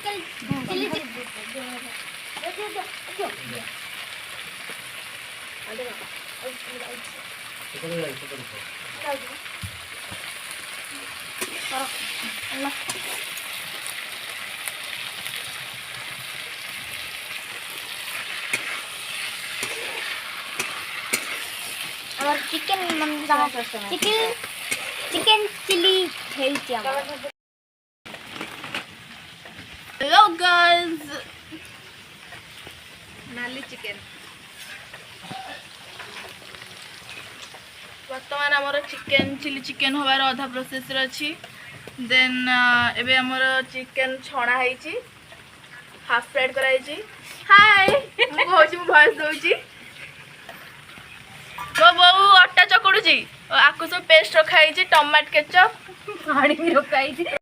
chilli और chicken chicken chilli hello guys नाली chicken बर्तमान आमर चिकेन चिली चिकेन हबार अधा प्रोसेस अच्छी देन एबे आमर चिकेन छणा है हाफ फ्राइड कराई हाय मुझे भॉइस दूची मो बो अट्टा चकुड़ी आकु सब पेस्ट रखाई टमाट केचप पानी भी रखाई